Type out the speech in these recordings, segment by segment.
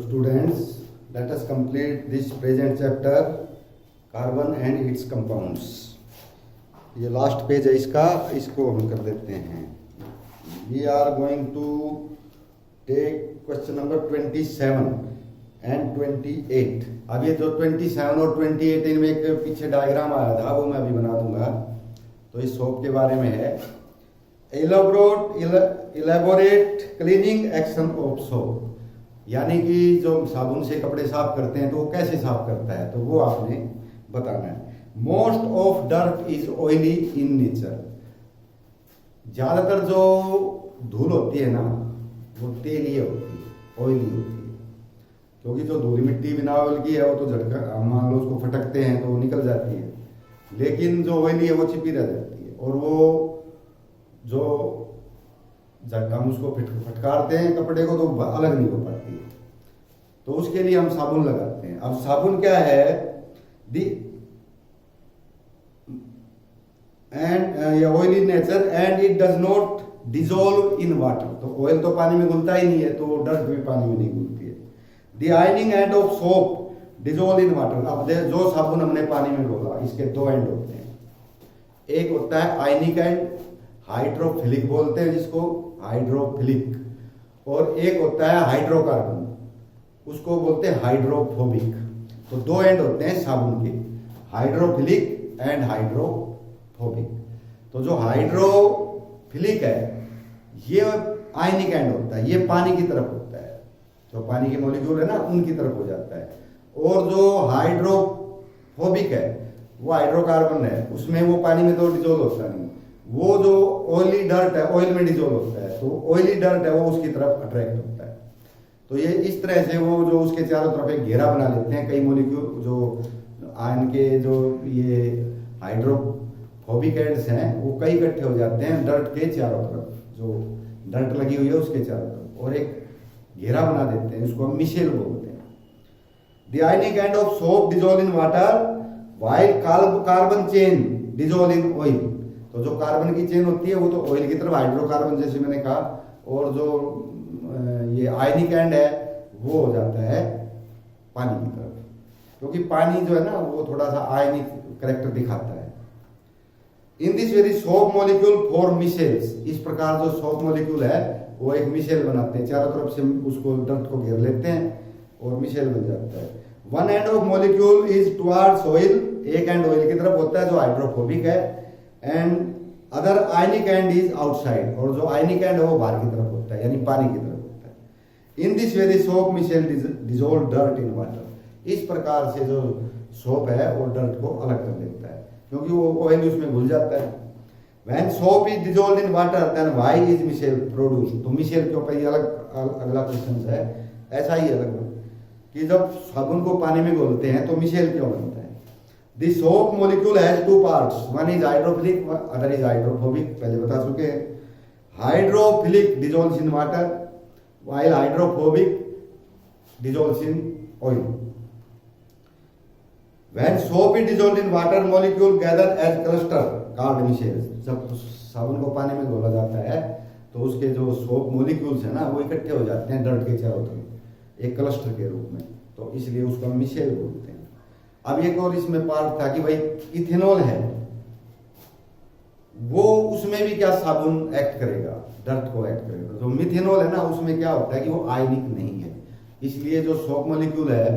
students, let us complete this present chapter, carbon and its compounds. ये last page है इसका, इसको हम कर देते हैं. We are going to take question number 27 and 28. अब ये जो 27 और 28 इनमें एक पीछे डायग्राम आया था, वो मैं अभी बना दूंगा. तो इस सोप के बारे में है. elaborate cleaning action of soap, यानी कि जो साबुन से कपड़े साफ करते हैं तो वो कैसे साफ करता है, तो वो आपने बताना है. Most of dirt is oily in nature. ज्यादातर जो धूल होती है ना वो तेलीय होती है, ऑयली होती है. क्योंकि जो धूल मिट्टी बिना ऑयल की है वो तो झटका, मान लो उसको फटकते हैं तो वो निकल जाती है, लेकिन जो ऑयली है वो छिपी रह जाती है. और वो जो जब हम उसको फटकारते हैं कपड़े को तो अलग नहीं हो पाती है. तो उसके लिए हम साबुन लगाते हैं. अब साबुन क्या है, the and oil in nature and it does not dissolve in water. तो ऑयल तो पानी में घुलता ही नहीं है, तो डस्ट भी पानी में नहीं घुलती है. The ironing end of soap dissolve in water. अब जो साबुन हमने पानी में घोला, इसके दो एंड होते हैं. एक होता है आयनिक एंड, हाइड्रोफिलिक बोलते हैं जिसको, हाइड्रोफिलिक. और एक होता है हाइड्रोकार्बन, उसको बोलते हैं हाइड्रोफोबिक. तो दो एंड होते हैं साबुन के, हाइड्रोफिलिक एंड हाइड्रोफोबिक. तो जो हाइड्रोफिलिक है ये आयनिक एंड होता है, ये पानी की तरफ होता है, जो पानी के मॉलिक्यूल है ना उनकी तरफ हो जाता है. और जो हाइड्रोफोबिक है वो हाइड्रोकार्बन है, उसमें वो पानी में तो डिजोल्व होता नहीं. वो जो ऑयली डर्ट है ऑयल में डिजोल्व होता है, तो ऑयली डर्ट है वो उसकी तरफ अट्रैक्ट होता है. तो ये इस तरह से वो जो उसके चारों तरफ एक घेरा बना लेते हैं. कई मॉलिक्यूल जो आयन के जो ये हाइड्रोफोबिक एंड्स हैं वो कई इकट्ठे हो जाते हैं डर्ट के चारों तरफ, जो डर्ट लगी हुई है उसके चारों तरफ, और एक घेरा बना देते हैं. उसको हम मिशेल बोलते हैं. The ionic end of soap dissolve in water while carbon chain dissolve in oil. तो जो कार्बन की चेन होती है वो तो ऑयल की तरफ, हाइड्रोकार्बन जैसे मैंने कहा. और जो ये आयनिक एंड है वो हो जाता है पानी की तरफ, क्योंकि पानी जो है ना वो थोड़ा सा आयनिक करेक्टर दिखाता है. In this very soap molecule for Michels. इस प्रकार जो सोप मॉलिक्यूल है वो एक मिशेल बनाते हैं, चारों तरफ से उसको डर्ट को घेर लेते हैं और मिशेल बन जाता है. One end of molecule is towards oil. एक एंड ऑयल की तरफ होता है जो हाइड्रोफोबिक है, and other ionic and is outside. और जो आयनिक एंड है वो बाहर की तरफ होता है, यानी पानी की तरफ होता है. In this way the soap micelle dissolve dirt in water. इस प्रकार से जो सोप है वो डर्ट को अलग कर देता है, क्योंकि वो ऑयल उसमें घुल जाता है. When soap is dissolve in water then why is micelle produced. तो मिशेल के ऊपर ये अलग अगला क्वेश्चन है. ऐसा ही अलग कि जब साबुन को पानी में घोलते हैं तो मिशेल क्यों बनता है. The soap molecule has two parts. One is hydrophilic, other is hydrophobic. पहले बता चुके हैं. Hydrophilic dissolves in water, while hydrophobic dissolves in oil. When soap is dissolved in water, molecule gather as cluster called micelles. जब साबुन को पानी में घोला जाता है तो उसके जो सोप मोलिक्यूल्स है ना वो इकट्ठे हो जाते हैं डर्ट के चारों तरफ एक क्लस्टर के रूप में, तो इसलिए उसको हम मिशेल बोलते हैं. अब एक और इसमें पार्ट था कि भाई इथेनॉल है वो उसमें भी क्या साबुन एक्ट करेगा, डर्ट को एक्ट करेगा. जो मिथेनॉल है ना उसमें क्या होता है कि वो आयनिक नहीं है, इसलिए जो सोप मॉलिक्यूल है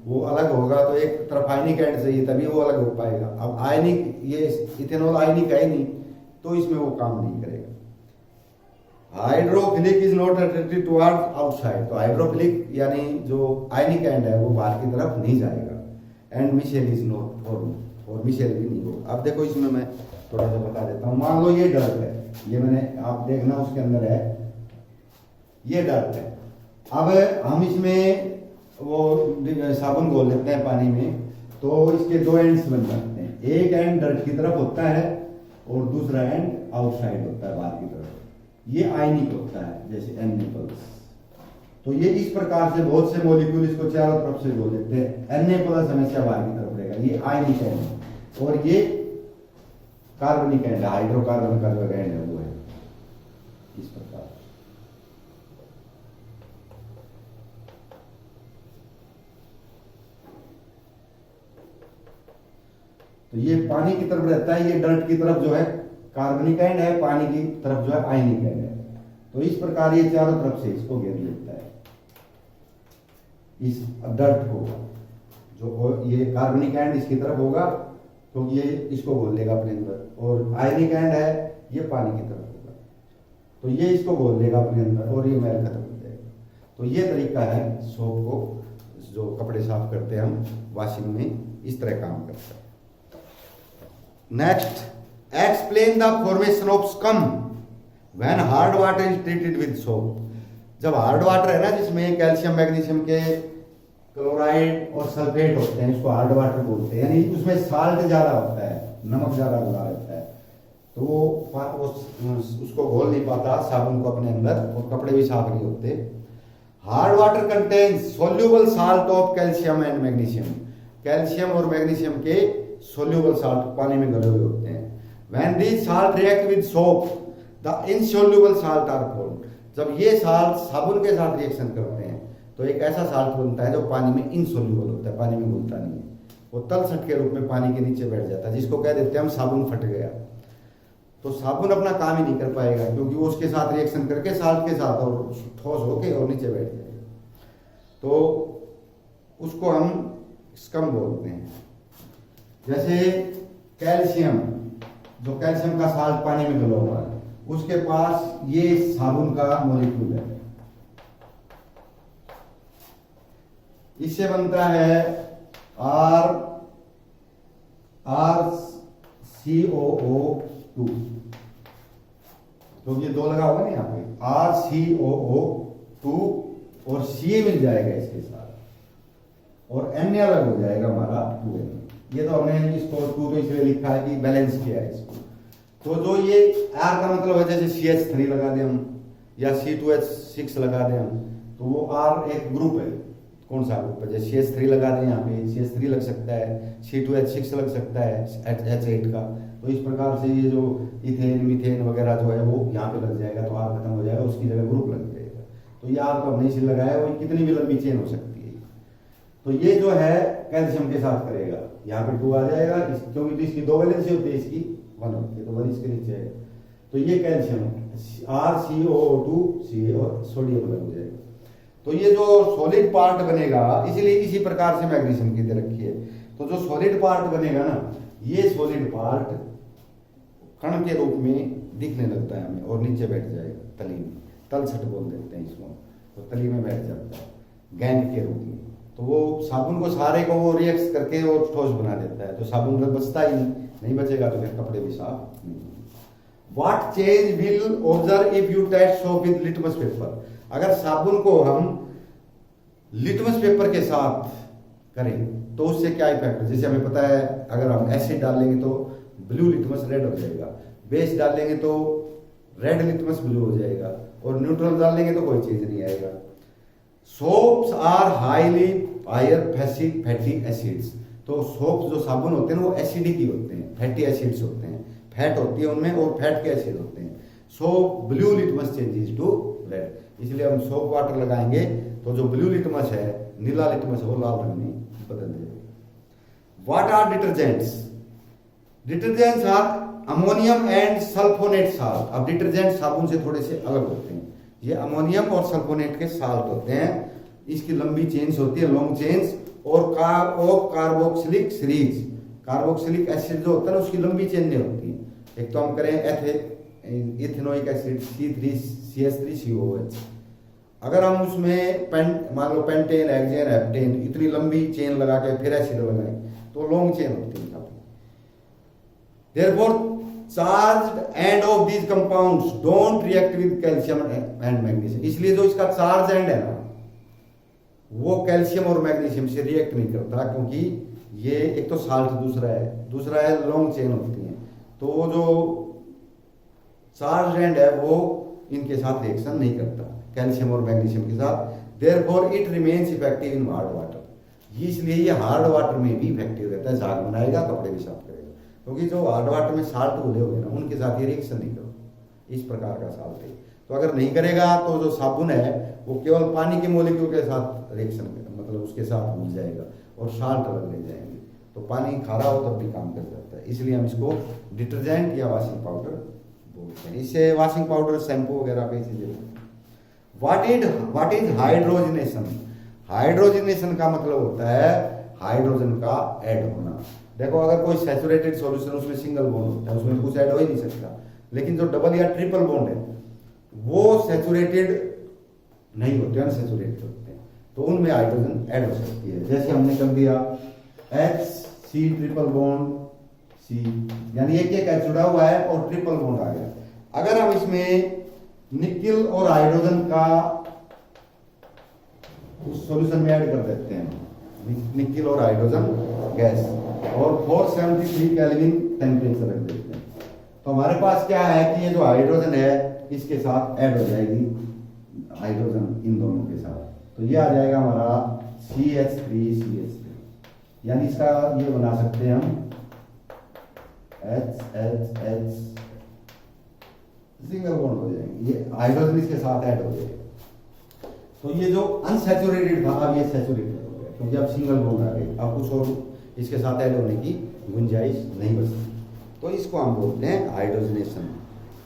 वो अलग होगा. तो एक तरफ आयनिक एंड चाहिए तभी वो अलग हो पाएगा. अब आयनिक, ये इथेनॉल आयनिक है नहीं, तो इसमें वो काम नहीं करेगा. Hydrophilic is not attracted towards outside. तो हाइड्रोफिलिक यानी जो आयनिक एंड है वो बाहर की तरफ नहीं जाएगा. And micelle is not for micelle भी नहीं होगा. अब देखो इसमें मैं थोड़ा सा बता देता हूँ. मान लो ये डर्ट है, ये मैंने आप देखना उसके अंदर है, ये डर्ट है. अब हम इसमें वो साबुन घोल लेते हैं पानी में, तो इसके दो एंड्स बन जाते हैं. एक एंड डर्ट की तरफ होता है और दूसरा एंड आउटसाइड होता है बाहर की तरफ. ये आयनिक होता है जैसे Na+. तो ये इस प्रकार से बहुत से मॉलिक्यूल इसको चारों तरफ से घोल देते हैं. Na+ हमेशा बाहर की तरफ रहेगा, ये आयनिक एंड. और ये कार्बनिक एंड, हाइड्रोकार्बन का जो एंड है वो है इस प्रकार. तो ये पानी की तरफ रहता है, ये डर्ट की तरफ जो है कार्बनिक एंड है, पानी की तरफ जो है आयनिक एंड है। तो इस प्रकार ये चारों तरफ से इसको घेर लेता है, इस डर्ट को। जो ये कार्बनिक एंड इसकी तरफ होगा क्योंकि ये इसको घोल लेगा अपने अंदर, और आयनिक एंड है ये पानी की तरफ होगा, तो ये इसको घोल लेगा अपने अंदर और ये मैल खत्म हो जाएगा। तो ये तरीका है सोप को, जो कपड़े साफ करते हैं हम वॉशिंग में, इस तरह काम करता है। Next, explain the formation of scum when hard water is treated with soap. जब हार्ड वाटर है ना, जिसमें कैल्शियम मैग्नीशियम के क्लोराइड और सल्फेट होते हैं, इसको हार्ड वाटर बोलते हैं, यानी उसमें साल्ट ज्यादा होता है, नमक ज्यादा मिला रहता है, तो वो उसको घोल नहीं पाता साबुन को अपने अंदर, और कपड़े भी साफ नहीं होते। Hard water contains soluble salt of calcium and magnesium. Calcium और मैग्नीशियम के सोल्यूबल साल्ट पानी में घुले हुए होते हैं। When these salt react with soap the insoluble salt are formed. जब ये साल्ट साबुन के साथ रिएक्शन करते हैं तो एक ऐसा साल्ट बनता है जो पानी में इनसोल्यूबल होता है, पानी में घुलता नहीं है, वो तलछट के रूप में पानी के नीचे बैठ जाता है, जिसको कह देते हैं हम साबुन फट गया। तो साबुन अपना काम ही नहीं कर पाएगा क्योंकि वो उसके साथ रिएक्शन करके साल्ट के साथ और ठोस होके और नीचे बैठ जाएगा, तो उसको हम स्कम बोलते हैं। जैसे कैल्शियम, जो कैल्शियम का साल्ट पानी में घुला हुआ है, उसके पास ये साबुन का मॉलिक्यूल है, इससे बनता है RCOO2, तो ये दो लगा होगा ना यहाँ पे, RCOO2 और Ca मिल जाएगा इसके साथ, और Na अलग हो जाएगा हमारा 2Na। ये तो हमने इसको 2 तो इसलिए लिखा है कि बैलेंस किया है इसको। तो जो ये R का मतलब है, जैसे CH3 लगा दें हम या C2H6 लगा दें हम, तो वो R एक ग्रुप है। कौन सा ग्रुप है? जैसे CH3 लगा दें, यहाँ पे CH3 लग सकता है, C2H6 लग सकता है H8 का। तो इस प्रकार से ये जो इथेन मीथेन वगैरह जो है वो यहाँ पे लग जाएगा, तो R खत्म हो जाएगा, उसकी जगह ग्रुप लग जाएगा। तो ये R तो हमने इसे लगाया, वो कितनी भी लंबी चेन हो सकती है। तो ये जो है कैल्शियम के साथ करेगा, यहाँ पे 2 आ जाएगा, क्योंकि इसकी 2 वैलेंसी होती है, इसकी 1 होती है, तो 1 इसके नीचे है। तो ये कैल्शियम RCOO2 Ca और सोडियम अलग हो जाएगा। तो ये जो सॉलिड पार्ट बनेगा, इसीलिए इसी प्रकार से मैग्नीशियम की दे रखी है। तो जो सॉलिड पार्ट बनेगा ना, ये सॉलिड पार्ट कण के रूप में दिखने लगता है हमें और नीचे बैठ जाएगा तली में, तलछट बोल देते हैं इसको, तो तली में बैठ जाता है गैंग के रूप में। तो वो साबुन को सारे को वो रिएक्ट करके वो ठोस बना देता है, तो साबुन का बचता ही नहीं बचेगा, तो फिर कपड़े भी साफ नहीं। What change will observe if you test soap with litmus paper? अगर साबुन को हम लिटमस पेपर के साथ करें तो उससे क्या इफेक्ट है? जैसे हमें पता है, अगर हम एसिड डालेंगे तो ब्लू लिटमस रेड हो जाएगा, बेस डालेंगे तो रेड लिटमस ब्लू हो जाएगा, और न्यूट्रल डालेंगे तो कोई चीज नहीं आएगा। Soaps are highly higher fatty acids. तो सोप्स जो साबुन होते हैं वो एसिडिक ही होते हैं, फैटी एसिड्स होते हैं, फैट होती है उनमें और फैट के एसिड होते हैं। So blue litmus changes to red, इसलिए हम सोप वाटर लगाएंगे तो जो ब्लू लिटमस है, नीला लिटमस है, वो लाल रंग में बदल जाएगा। What are detergents? Detergents are ammonium and sulphonate salt. अब डिटर्जेंट साबुन से थोड़े से अलग होते हैं, ये अमोनियम और सल्फोनेट के साल्ट होते हैं। इसकी लंबी चेन्स होती है, लॉन्ग चेन्स, और कार्बोक्सिलिक सीरीज। कार्बोक्सिलिक एसिड जो होता है ना, उसकी लंबी चेन नहीं होती। एक तो हम करें इथेनोइक एसिड C3CH3COOH, अगर हम उसमें मान लो पेंटेन, हेक्सेन, हेप्टेन, इतनी लंबी चेन लगा के फिर एसिड लगाएं तो लॉन्ग चेन होती है। Therefore, charged end of these compounds don't react with calcium and magnesium। इसलिए जो इसका चार्ज एंड है ना, वो कैल्शियम और मैग्नीशियम से रिएक्ट नहीं करता, क्योंकि ये एक तो साल्ट, दूसरा है लॉन्ग चेन होती है, तो वो जो चार्ज एंड है वो इनके साथ रिएक्शन नहीं करता कैल्शियम और मैग्नीशियम के साथ। Therefore it remains effective in hard water. इसलिए ये हार्ड वाटर में भी इफेक्टिव रहता है, झाग बनाएगा, कपड़े भी साफ करेगा, क्योंकि जो हार्ड वाटर में साल्ट घुले हुए ना, उनके साथ ये रिएक्शन नहीं करो। इस प्रकार का साल्ट है, तो अगर नहीं करेगा तो जो साबुन है वो केवल पानी के मोलिक्यूल के साथ रिएक्शन, मतलब उसके साथ घुल जाएगा और साल्ट अलग ले जाएंगे। तो पानी खारा हो तब भी काम कर जाता है, इसलिए हम इसको डिटर्जेंट या वॉशिंग पाउडर बोलते हैं। इससे वॉशिंग पाउडर, शैम्पू वगैरह कई चीजें बनती हैं। What is hydrogenation? हाइड्रोजनेशन का मतलब होता है हाइड्रोजन का ऐड होना। देखो अगर कोई सैचुरेटेड सॉल्यूशन, उसमें सिंगल बॉन्ड होता है, उसमें कुछ ऐड हो ही नहीं सकता, लेकिन जो डबल या ट्रिपल बॉन्ड है वो सैचुरेटेड नहीं होते, अनसैचुरेटेड होते हैं, तो उनमें हाइड्रोजन ऐड हो सकती है। जैसे हमने कर दिया HC ट्रिपल बॉन्ड C, यानी एक एक H जुड़ा हुआ है और ट्रिपल बॉन्ड आ गया। अगर हम इसमें निकेल और हाइड्रोजन का उस सॉल्यूशन में ऐड कर देते हैं, निकेल और हाइड्रोजन गैस, और 473 केल्विन टेम्परेचर रख देते हैं, तो हमारे पास क्या है कि ये जो हाइड्रोजन है इसके साथ ऐड हो जाएगी, हाइड्रोजन इन दोनों के साथ, तो ये आ जाएगा हमारा CH3CH3, यानी इसका ये बना सकते हैं हम HHH, सिंगल बॉन्ड हो जाएंगे, ये हाइड्रोजन इसके साथ ऐड हो जाएगा। तो ये जो अनसैचुरेटेड था अब ये सैचुरेटेड हो गया, क्योंकि अब सिंगल बॉन्ड आ गए, अब कुछ और इसके साथ ऐड होने की गुंजाइश नहीं बचती, तो इसको हम बोलते हैं हाइड्रोजनेशन।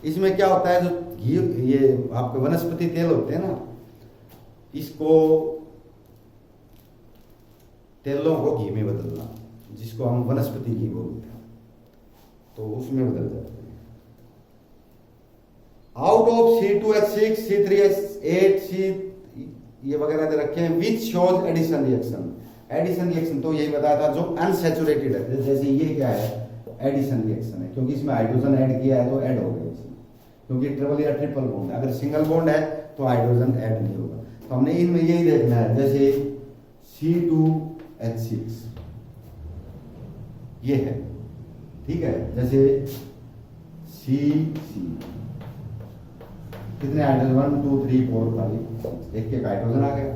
इसमें क्या होता है, जो घी, ये आपके वनस्पति तेल होते हैं ना, इसको तेलों को घी में बदलना, जिसको हम वनस्पति घी बोलते हैं, तो उसमें बदल जाते हैं। Out of C2H6, C3H8, C ये वगैरह दे रखे हैं, which shows addition reaction. Addition reaction तो यही बताया था जो अनसैचुरेटेड है, जैसे ये क्या है, एडिशन रिएक्शन है, क्योंकि इसमें हाइड्रोजन ऐड किया है तो ऐड हो गया इसमें, क्योंकि ट्रिपल या ट्रिपल बॉन्ड है। अगर सिंगल बॉन्ड है तो हाइड्रोजन ऐड नहीं होगा, तो हमने इनमें यही देखना है। जैसे C2H6 ये है, ठीक है, जैसे C कितने हाइड्रोजन, 1 2 3 4 5, एक एक हाइड्रोजन आ गया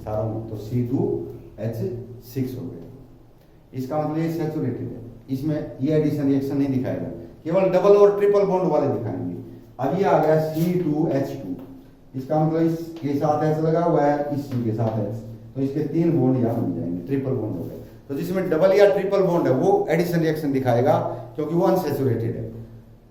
सारों में, तो C2H6 हो गया। इसका मतलब ये सैचुरेटेड है, इसमें ये एडिशन रिएक्शन नहीं दिखाएगा, केवल डबल और ट्रिपल बॉन्ड वाले दिखाएंगे। अब ये आ गया C2H2, इसका मतलब इसके साथ H लगा हुआ है, इस C के साथ H, तो इसके 3 बॉन्ड यहाँ बन जाएंगे, ट्रिपल बॉन्ड हो गए। तो जिसमें डबल या ट्रिपल बॉन्ड है वो एडिशन रिएक्शन दिखाएगा, क्योंकि वो अनसैचुरेटेड है,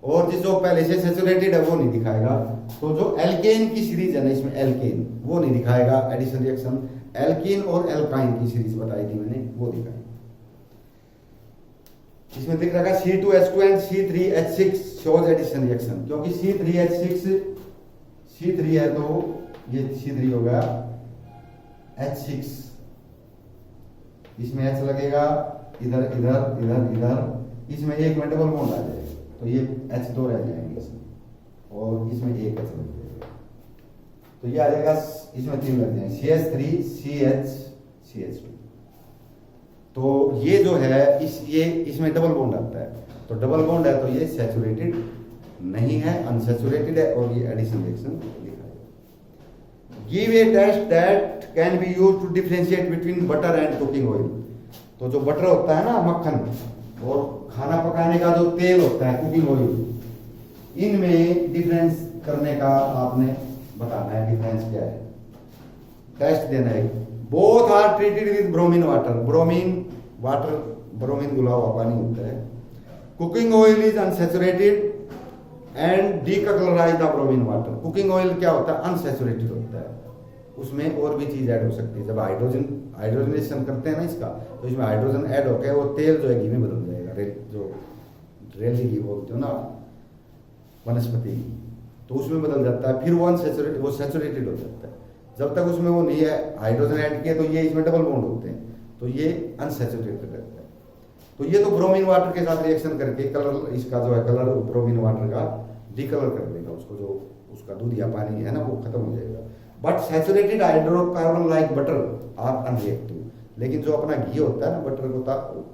और जिस जो पहले से सैचुरेटेड है वो नहीं दिखाएगा। तो जो एल्केन की सीरीज है ना, इसमें एल्केन वो नहीं दिखाएगा एडिशन रिएक्शन, एल्कीन और एल्काइन की सीरीज बताई थी मैंने, वो दिखाएगा। इसमें दिख रहा है C2H2 and C3H6 shows addition reaction, क्योंकि C3 है तो ये C3 हो गया, H6 इसमें H लगेगा, इधर इधर इधर इधर, इसमें एक में डबल बॉन्ड आ जाएगा, तो ये H2 रह जाएंगे इसमें, और इसमें एक H लग जाएगा, तो ये आ जाएगा, इसमें 3 लग जाएंगे, CH3 CH CH2। तो ये जो है ये इसमें डबल बॉन्ड आता है, तो डबल बॉन्ड है तो ये सैचुरेटेड नहीं है, अनसैचुरेटेड है, और ये एडिशन रिएक्शन दिखाएगा। Give a test that can be used to differentiate between butter and cooking oil. तो जो बटर होता है ना, मक्खन, और खाना पकाने का जो तेल होता है, कुकिंग ऑयल, इनमें डिफरेंस करने का आपने बताना है, डिफरेंस क्या है, टेस्ट देना है। Both are treated with bromine water, bromine water, bromine घुला हुआ पानी होता है। Cooking oil is unsaturated and decolourise the bromine water. Cooking oil क्या होता है, अनसैचुरेटेड होता है, उसमें और भी चीज ऐड हो सकती है। जब हाइड्रोजनेशन करते हैं ना इसका, तो इसमें हाइड्रोजन ऐड होकर वो तेल जो है घी में बदल जाएगा, जो रेली घी बोलते हो ना, वनस्पति घी, तो उसमें बदल जाता है, फिर वो अनसैचुरेटेड, वो सैचुरेटेड हो जाता है। जब तक उसमें वो नहीं है हाइड्रोजन ऐड किया, तो ये इसमें डबल बॉन्ड होते हैं, तो ये अनसैचुरेटेड रहता है। तो ये तो ब्रोमीन वाटर के साथ रिएक्शन करके कलर, इसका जो है कलर ब्रोमीन वाटर का डिकलर कर देगा उसको, जो उसका दूध या पानी है ना वो खत्म हो जाएगा। But saturated hydrocarbon like butter are unreactive. लेकिन जो अपना घी होता है ना, बटर को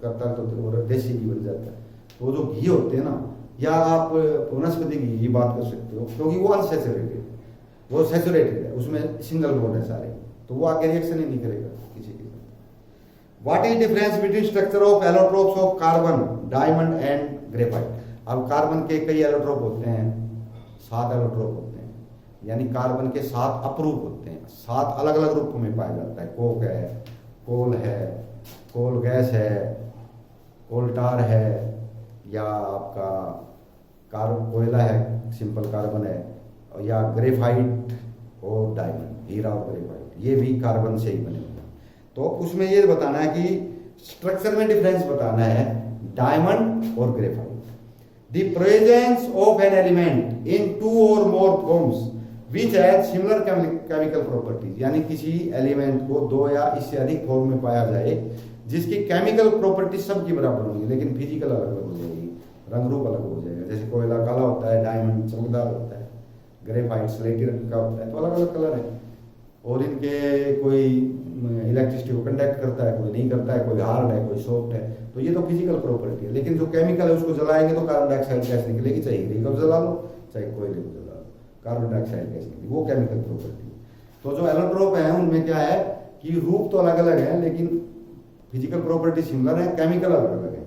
करता है तो देसी घी बन जाता है। तो जो घी होते हैं ना, या आप वनस्पति घी की बात कर सकते हो, क्योंकि वो अनसैचुरेटेड, वो सैचुरेटेड है, उसमें सिंगल बॉन्ड है सारे, तो वो आगे रिएक्शन ही नहीं करेगा किसी के साथ। What is difference between structure of allotropes of carbon, diamond and graphite. अब कार्बन के कई एलोट्रोप होते हैं, 7 एलोट्रोप होते हैं, यानी कार्बन के 7 अपरूप होते हैं, 7 अलग अलग रूपों में पाया जाता है। कोक है, कोल है, कोल गैस है, कोल टार है या आपका कोयला है, सिंपल कार्बन है, या ग्रेफाइट और डायमंड, हीरा और ग्रेफाइट, ये भी कार्बन से ही बने हुए हैं। तो उसमें ये बताना है कि स्ट्रक्चर में डिफरेंस बताना है डायमंड और graphite. The presence of an element in two और more forms which has similar chemical properties, यानी किसी एलिमेंट को दो या इससे अधिक फॉर्म में पाया जाए जिसकी केमिकल प्रॉपर्टीज सबकी बराबर होंगी लेकिन फिजिकल अलग अलग हो जाएगी, रंग रूप अलग हो जाएगा। जैसे कोयला काला होता है, डायमंड चमकदार होता है, ग्रेफाइट स्लेटी रंग का होता है, तो अलग अलग कलर है। और इनके कोई इलेक्ट्रिसिटी को कंडक्ट करता है, कोई नहीं करता है, कोई हार्ड है, कोई सॉफ्ट है, तो ये तो फिजिकल प्रॉपर्टी है। लेकिन जो केमिकल है उसको जलाएंगे तो कार्बन डाइऑक्साइड गैस निकलेगी, चाहे हीरे को जला लो चाहे कोयले को जला लो, कार्बन डाइऑक्साइड गैस निकलेगी, वो केमिकल प्रॉपर्टी। तो जो एलोट्रोप है उनमें क्या है कि रूप तो अलग अलग है लेकिन फिजिकल प्रॉपर्टी सिमिलर है, केमिकल अलग अलग है,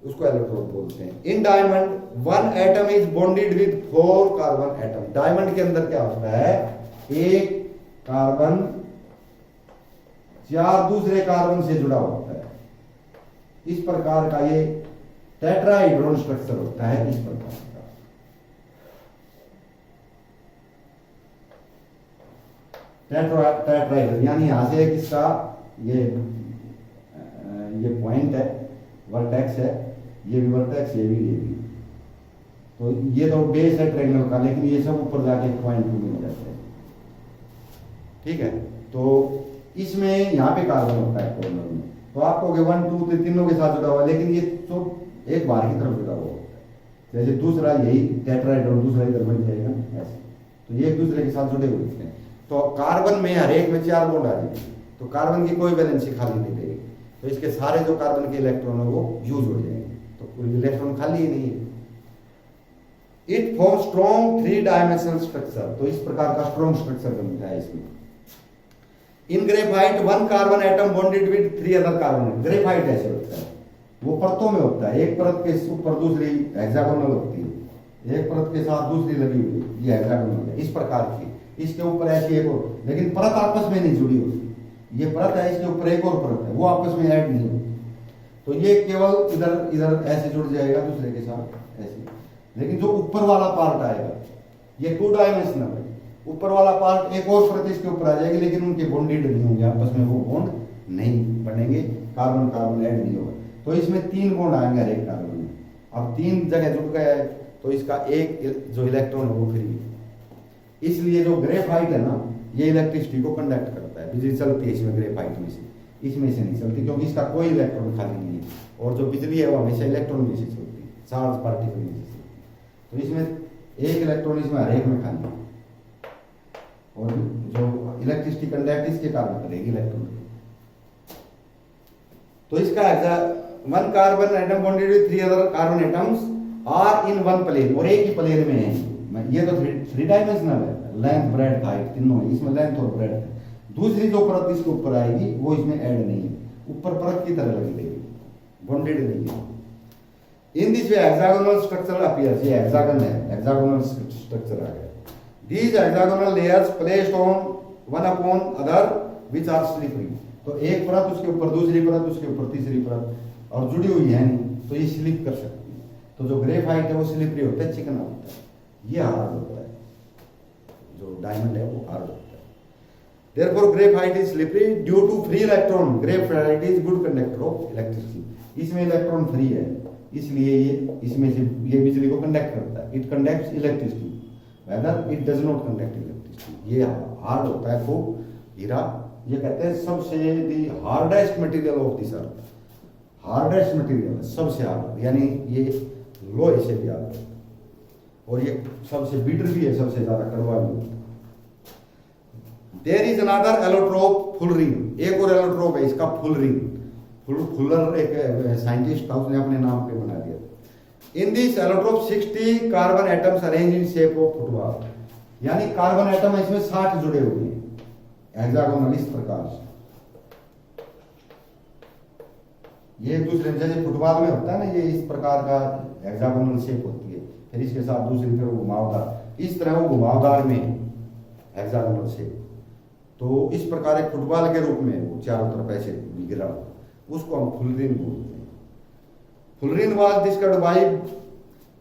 उसको एलोट्रोप बोलते हैं। In diamond one atom is bonded with 4 carbon atom. Diamond के अंदर क्या होता है, एक कार्बन 4 दूसरे कार्बन से जुड़ा होता है। इस प्रकार का ये टेट्राहेड्रॉन स्ट्रक्चर होता है, इस प्रकार का। टेट्राहेड्रॉन यानी यहां से किसका ये पॉइंट है, वर्टेक्स है, ये भी वर्टेक्स, ये भी। तो ये तो बेस है ट्रायंगल का, लेकिन ये सब ऊपर जाके पॉइंट को मिल जाते हैं, ठीक है। तो इसमें यहाँ पे कार्बन होता है कॉर्नर में, तो आप कहोगे 1 2 3 तीनों के साथ जुड़ा हुआ, लेकिन ये तो एक बाहर की तरफ जुड़ा हुआ होता है। जैसे दूसरा यही टेट्राहेड्रॉन दूसरा इधर बन जाएगा ऐसे, तो ये एक दूसरे के साथ जुड़े हुए होते हैं। तो कार्बन में हर एक में 4 बॉन्ड आ जाएंगे, तो कार्बन की कोई वैलेंसी खाली नहीं रहेगी, तो इसके सारे जो कार्बन के इलेक्ट्रॉन है वो यूज हो जाएंगे, तो कोई इलेक्ट्रॉन खाली ही नहीं है। It form strong 3 dimensional structure, तो इस प्रकार का स्ट्रॉन्ग स्ट्रक्चर बनता है इसमें। In graphite 1 carbon atom bonded with 3 other carbon. Graphite ऐसे होता है, वो परतों में होता है, एक परत के ऊपर दूसरी हेक्सागोनल होती है, एक परत के साथ दूसरी लगी हुई, ये हेक्सागोनल है, इस प्रकार की। इसके ऊपर ऐसी एक और, लेकिन परत आपस में नहीं जुड़ी होती, ये परत है, इसके ऊपर एक और परत है, वो आपस में ऐड नहीं होती, तो ये केवल इधर इधर ऐसे जुड़ जाएगा दूसरे के साथ ऐसे। लेकिन जो ऊपर वाला पार्ट आएगा ये 2 डायमेंशनल है, ऊपर वाला पार्ट एक और परत इसके ऊपर आ जाएगी, लेकिन उनके बॉन्डेड नहीं होंगे आपस में, वो बॉन्ड नहीं बनेंगे, कार्बन कार्बन ऐड नहीं होगा। तो इसमें 3 बॉन्ड आएंगे हर एक कार्बन में। अब 3 जगह जुड़ गया है तो इसका एक जो इलेक्ट्रॉन है वो फ्री है। इसलिए जो ग्रेफाइट है ना, ये इलेक्ट्रिसिटी को कंडक्ट करता है, बिजली चलती है इसमें ग्रेफाइट में से, इसमें से नहीं चलती क्योंकि इसका कोई इलेक्ट्रॉन खाली नहीं है, और जो बिजली है वो हमेशा इलेक्ट्रॉन में से चलती है, चार्ज पार्टिकल में से। तो इसमें एक इलेक्ट्रॉन इसमें हर एक में खाली है, और जो इलेक्ट्रिसिटी कंडक्ट इसके कारण करेगी इलेक्ट्रॉन। तो इसका 1 carbon atom bonded with 3 other carbon atoms are in 1 plane, और एक ही प्लेन में है। ये तो 3 डायमेंशनल है, लेंथ ब्रेड्थ हाइट तीनों है, इसमें लेंथ और ब्रेड्थ है। दूसरी जो परत इसके ऊपर आएगी वो इसमें ऐड नहीं है, ऊपर परत की तरह लगी रहेगी, बॉन्डेड नहीं है। In this way hexagonal structure appears, ये हेक्सागन है, हेक्सागोनल स्ट्रक्चर आ गया। These hexagonal layers placed on one upon other which are slippery, तो एक परत उसके ऊपर दूसरी परत उसके ऊपर तीसरी परत और जुड़ी हुई है नहीं, तो ये स्लिप कर सकती है। तो जो ग्रेफाइट है वो स्लिपरी होता है, चिकना होता है, ये हार्ड होता है, जो डायमंड है वो हार्ड होता है। Therefore graphite is slippery due to free electron. Graphite is good conductor of electricity. इसमें इलेक्ट्रॉन फ्री है, इसलिए ये इसमें से ये बिजली को कंडक्ट करता है। It conducts electricity. Whether it does not conduct electricity. ये हार्ड होता है खूब, हीरा। ये कहते हैं सबसे the hardest material of this earth, hardest material सबसे हार्ड, यानी ये लोहे से भी हार्ड है, और ये सबसे बिटर भी है, सबसे ज्यादा कड़वा भी है। There is another allotrope fullerene, एक और एलोट्रोप है इसका फुलरिन। फुलर एक साइंटिस्ट था, उसने अपने नाम पे बना दिया। In this allotrope 60 carbon atoms arrange in shape of football, यानी कार्बन एटम इसमें 60 जुड़े हुए हैं हेक्सागोनल, इस प्रकार से। ये एक दूसरे में, जैसे फुटबॉल में होता है ना, ये इस प्रकार का हेक्सागोनल शेप होती है, फिर इसके साथ दूसरी तरफ घुमावदार, इस तरह वो घुमावदार में हेक्सागोनल शेप। तो इस प्रकार एक फुटबॉल के रूप में वो चारों तरफ ऐसे गिरा, उसको हम फुलरिन बोलते हैं। Fullerene was discovered by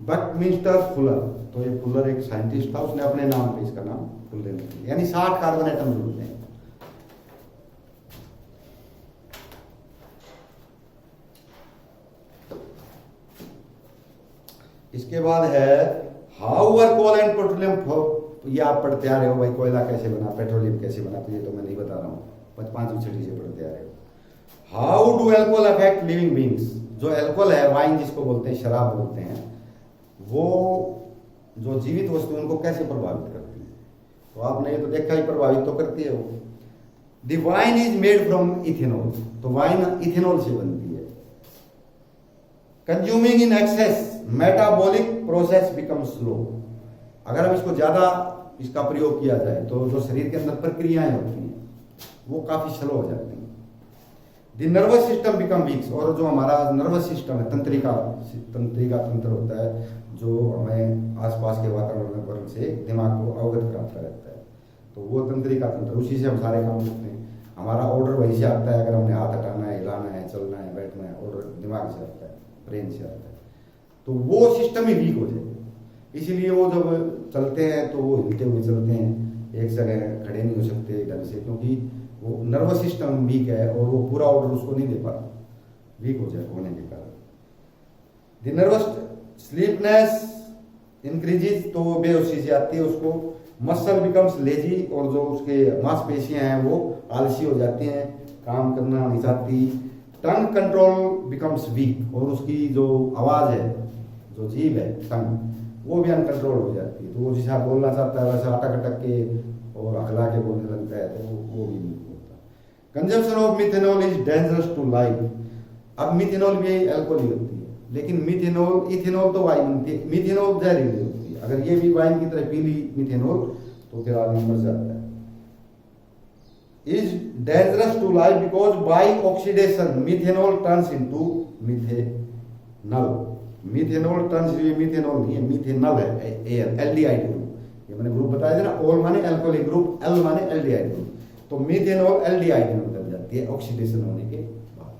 Buckminster Fuller. तो ये फुलर एक साइंटिस्ट था, उसने अपने नाम पे इसका नाम फुलरिन रखा, यानी 60 कार्बन एटम जुड़ते हैं। इसके बाद है how are coal and petroleum. ये आप पढ़ते आ रहे हो भाई, कोयला कैसे बना, पेट्रोलियम कैसे बना, तो ये तो मैं नहीं बता रहा हूँ, 5वीं छठी से पढ़ते आ रहे हो। How do alcohol affect living beings. जो एल्कोहल है, वाइन जिसको बोलते हैं, शराब बोलते हैं, वो जो जीवित वस्तु उनको कैसे प्रभावित करती है। तो आपने ये तो देखा ही, प्रभावित तो करती है वो। The wine is made from ethanol. तो वाइन इथेनॉल से बनती है। Consuming in excess metabolic process become slow. अगर हम इसको ज्यादा इसका प्रयोग किया जाए तो जो शरीर के अंदर प्रक्रियाएं होती हैं वो काफी स्लो हो जाती हैं। The nervous system become weak. और जो हमारा नर्वस सिस्टम है, तंत्रिका तंत्र होता है, जो हमें आसपास के वातावरण से दिमाग को अवगत कराता रहता है, तो वो तंत्रिका तंत्र, उसी से हम सारे काम करते हैं। हमारा ऑर्डर वहीं से आता है, अगर हमने हाथ हटाना है, हिलाना है, चलना है, बैठना है, ऑर्डर दिमाग से आता है, ब्रेन से आता है। तो वो सिस्टम ही वीक हो जाए, इसीलिए वो जब चलते हैं तो वो हिलते हुए चलते हैं, एक जगह खड़े नहीं हो सकते ढंग से, क्योंकि वो नर्वस सिस्टम वीक है और वो पूरा ऑर्डर उसको नहीं दे पाता, वीक हो जाए होने के कारण। द नर्वस स्लीपनेस इंक्रीजेज, तो वो बेहोशी से आती है उसको। मसल बिकम्स लेजी, और जो उसके मांसपेशियां हैं वो आलसी हो जाती हैं, काम करना नहीं चाहती। टंग कंट्रोल बिकम्स वीक, और उसकी जो आवाज है, जो जीभ है टंग, वो भी अनकंट्रोल हो जाती है। तो वो जैसा बोलना चाहता है वैसा अटक अटक के और अखला के बोलने लगता है, तो वो भी नहीं होता। Consumption of methanol is dangerous to life. अब मिथेनॉल भी एल्कोहल ही होती है, लेकिन मिथेनॉल, इथेनॉल तो वाइन बनती है, मिथेनॉल जहरीली होती है। अगर ये भी वाइन की तरह पी ली मिथेनॉल तो फिर आदमी मर जाता है। Is dangerous to life because by oxidation methanol turns into methanol. Methanol turns, methanol नहीं है, मिथेनॉल है, एल्डिहाइड ग्रुप। ये मैंने ग्रुप बताया था ना, ऑल माने अल्कोहलिक ग्रुप, एल माने एल्डिहाइड ग्रुप। तो मिथेनॉल एल्डिहाइड में बदल जाती है ऑक्सीडेशन होने के बाद।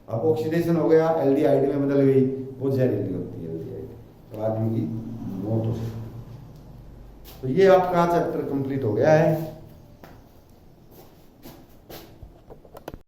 अब ऑक्सीडेशन हो गया, एल्डिहाइड में बदल गई, वो जहरीली होती है एल्डिहाइड, तो आदमी की मौत हो सकती है। तो ये आपका चैप्टर कंप्लीट हो गया है।